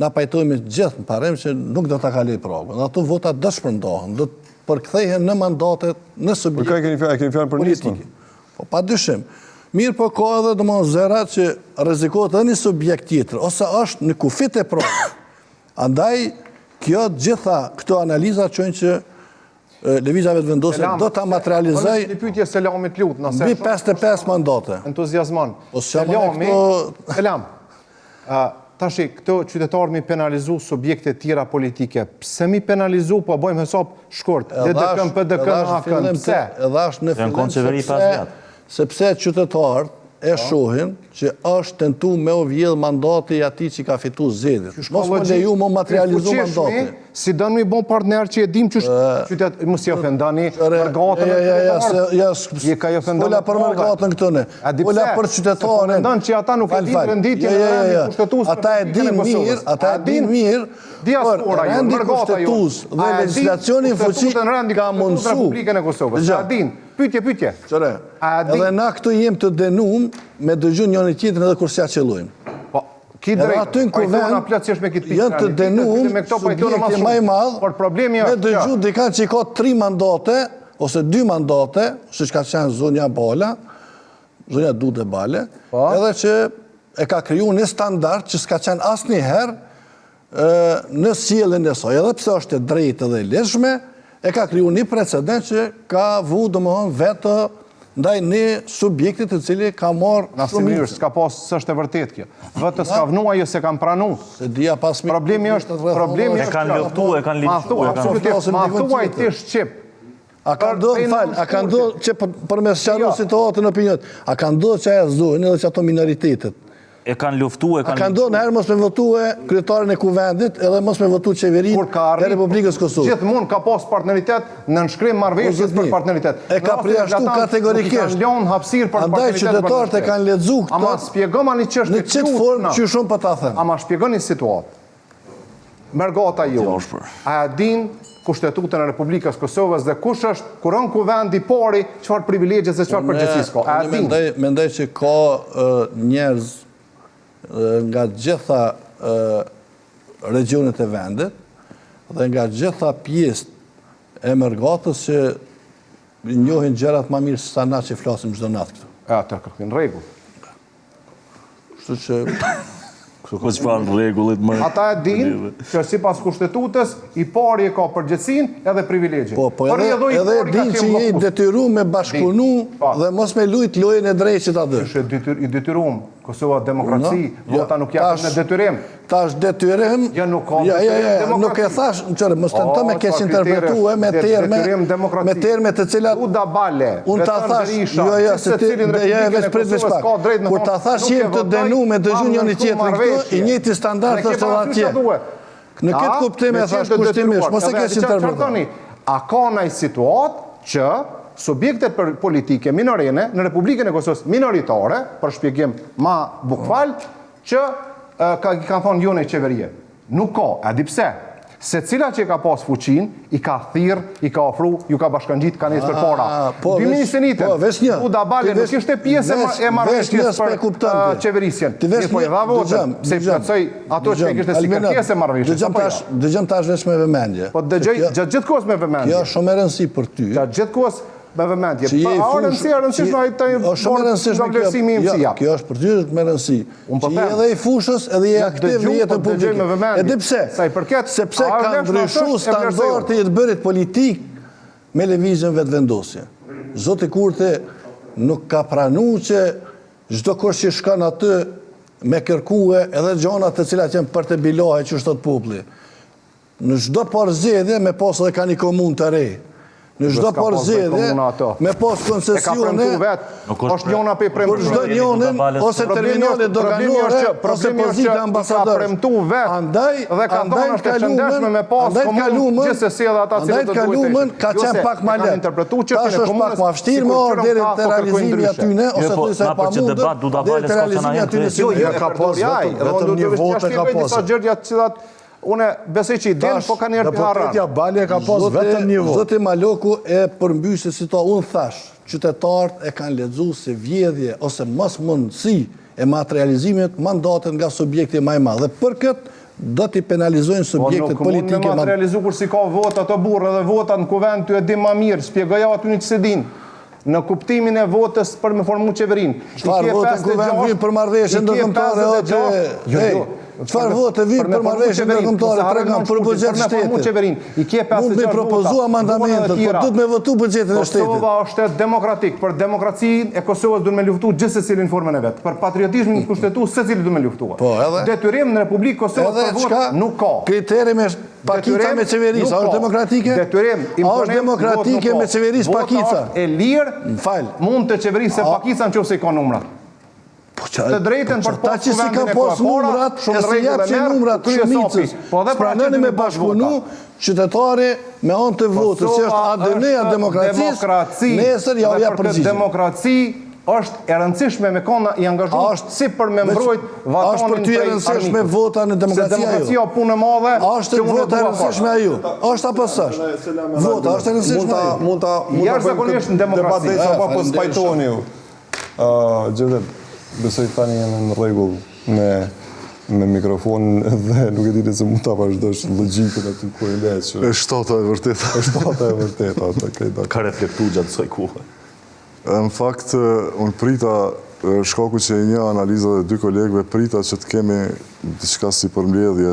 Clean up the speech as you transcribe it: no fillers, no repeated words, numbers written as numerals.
na pajtojmë gjithë në parim që nuk do të kaloj pragun. Dhe ato vota do shpërndohen, do të përkthehen në mandatet në subjekte keni fjalën për nismën? Po pa dyshim. Mirë po ka edhe domosdoshmë zëra që rrezikohet edhe një subjekt tjetër ose është në kufit e provës. Andaj kjo gjitha këto analiza çojnë që lëvizja vetëvendosje do ta materializojë një pyetje Selamit lut, nëse mbi 55 mandate. Entuziazmon. Selami, Selam. Tashi këto qytetarë mi penalizu subjekte tjera politike. Pse mi penalizu, po bëjmë hesap shkurt. DDK-n, PDK-n, AK-n, pse? Edhe është në fillim sepse qytetarët e shohin që është tentu me u vjedh mandati i atij që ka fitu zgjedhjet. Mos më leju më materializu mandati. Si do një bon partner që e dim që qytet mos i ofendani mërgatën e ka i ofendani. Ola për mërgatën këtëne. Ola për qytetarin. Ofendan që ata nuk e din renditjen e rendit kushtetues. Ata e din mirë, diaspora jo, rendi mërgata jo. kushtetues dhe legislacioni në fuqi ka mundësu. Republikën e Kosovës. A din? Pyetje. Edhe na këtu jem të denum me dëgjun njëri tjetrin edhe kur s'ja qellojmë. Ki drejt, janë të denum subjekti më i madh me dëgju dikan që ka 3 mandate ose 2 mandate, siç ka qenë zonja Bala, zonja Dude Bale, edhe që e ka kriju një standard që s'ka qenë asnjëherë në sjelljen e saj. Edhe pse është e drejtë dhe e lehtëshme, e ka kriju një precedent që ka vu domethënë vetë ndaj një subjektit të cili ka marrë shumë mirë. S'ka pas, s'është e vërtet kjo. Vetë s'ka vnua jo se kanë pranu. Problemi është e kanë luftu, e kanë linçuar. Ma thuaj ti shqip. A ka ndodhur që përmes çfarë situatën në opinion, a ka ndodhur që ajo zonë edhe që ato minoritetet e kanë luftu, e kanë ka ndodhur herë mos me votue kryetarin e kuvendit edhe mos me votu qeverinë e Republikës Kosovës. Gjithmonë ka pas partneritet në nënshkrim marrëveshjes për partneritet. E ka përjashtu kategorikisht. Andaj qytetarët e kanë lexuar këtë. Ama shpjegoma një çështje. Në çet formë që shumë po ta them. Ama shpjegoni situatë. Mërgata jo. A din Kushtetutën e Republikës Kosovës dhe kush është kuron kuvendi pari, çfarë privilegje dhe çfarë përgjegjësi ka? A din? Mendoj që ka njerëz nga gjitha regionet e vendit dhe nga gjitha pjesë e mërgatës që njohin gjërat më mirë se sa na që flasim çdo natë këtu. Atë kërkojnë rregull. Kështu që ata e din që sipas kushtetutës i pari e ka përgjegjësinë edhe privilegje. Po edhe din që je i detyruar me bashkëpunu dhe mos me lut lojën e drejtë aty. Është i detyruar. Kosova demokraci, vota nuk janë në detyrim. Tash detyrim. Ja nuk ka. Nuk e thash, mos tento me keq interpretuar me terme të cilat Duda Bale. Unë ta thash, se ti veç prit veç pak. Kur ta thash jem të dënuar me dëgjun njëri tjetrin këtu, i njëjti standard është edhe atje. Në këtë kuptim e thash kushtimisht, mos e keq interpretuar. A ka ndaj situatë që subjektet politike minorene në Republikën e Kosovës minoritare, për shpjegim ma bukfal, që kanë thonë jo në qeverie. Nuk ka, a di pse? Se cila që ka pas fuqin, i ka thirr, i ka ofru, ju ka bashkangjit, ka nesër para. Bimini senitën, Duda Bale nuk ishte pjesë e marrëveshjes për qeverisjen. Po i dha votën, se i plotësoj ato që kishte si pjesë e marrëveshjes. Dëgjëm tash veç me vëmendje. Po dëgjoj gjatë gjithë kohës me vëmendje. Kjo është shumë e rëndësishme për ty. Gjatë gjithë kohës me vëmendje. Kjo është për ty me rëndësi. Që je edhe i fushës edhe je aktiv në jetën publike. E di pse? Sepse ka ndryshuar standardi i të bërit politik me lëvizjen vetëvendosje. Zoti Kurti nuk ka pranuar që çdo kush që shkon aty me kërkue edhe gjona të cilat janë për të bilohe që shtot populli. Në çdo porzjedhje me pas edhe ka një komunë të re. Në çdo porzjedhje me pas koncesione, është njëna pe premtu. Për çdo njënin ose terminale doganore ose pozita ambasador. Andaj kalumen ka qenë pak më lehtë. Tash është pak më vështirë me orë deri te realizimi atyne ose të sa pa mundur deri te realizimi atyne. Jo, ka pas vetëm një votë ka pas. Unë besoj që i den, po ka njerë për harran. Dhe Bale ka pas vetëm një votë. Zoti Maloku e përmbyshë situatë. Unë thash, qytetarët e kanë lexuar se vjedhje ose mos mundësi e materializimit mandatet nga subjekti më i madh. Dhe për këtë do t'i penalizojnë subjektet politike. Po nuk mund me materializu kur si ka vota të burë edhe vota në kuvend ty e di ma mirë, spjegoja aty një që se din. Në kuptimin e votës për me formu qeverin. Çfarë votë në kuvend vinë për marrëveshje ndërkombëtare o çfarë votë vinë për marrëveshje ndërkombëtare, tregon për buxhetin e shtetit. I ke 56 mund me propozu amendamentet, por duhet me votu buxhetin e shtetit. Kosova është shtet demokratik, për demokracinë e Kosovës duhet me luftu gjithë secilin formën e vet. Për patriotizmin kushtetues secili duhet me luftuar. Po, edhe detyrim në Republikë Kosovës për votë nuk ka. Kriteri me pakica me qeverisë, a është demokratike? Detyrim, a është demokratike me qeverisë pakica? E lirë, mund të qeverisë se pakica në qoftë se i ka numrat. Të drejten për postë që si ka posë numrat, e si jep që numrat shumicës, pranoni me bashkëpunu qytetari me anë të votës, që është ADN-ja demokracisë, nesër ja jep përgjigje. Demokraci është e rëndësishme me kona i angazhuar si për me mbrojt vatanin për ty e rëndësishme vota në demokracia ju. Se demokracia o punë madhe është vota e rëndësishme a ju. është apo s'është? Vota është e rëndësishme a ju. Mund të bëjmë debat sa pa po spajtoni ju. Gjithet, besoj tani jemi në rregull me mikrofonin dhe nuk e dini se mund ta vazhdosh logjikën aty ku e le që është shtata e vërteta. Është shtata e vërteta atë. Ka reflektu gjatë kësaj kohe. Në fakt, unë prita, shkaku që e një analiza dhe dy kolegëve, prita që të kemi diçka si përmbledhje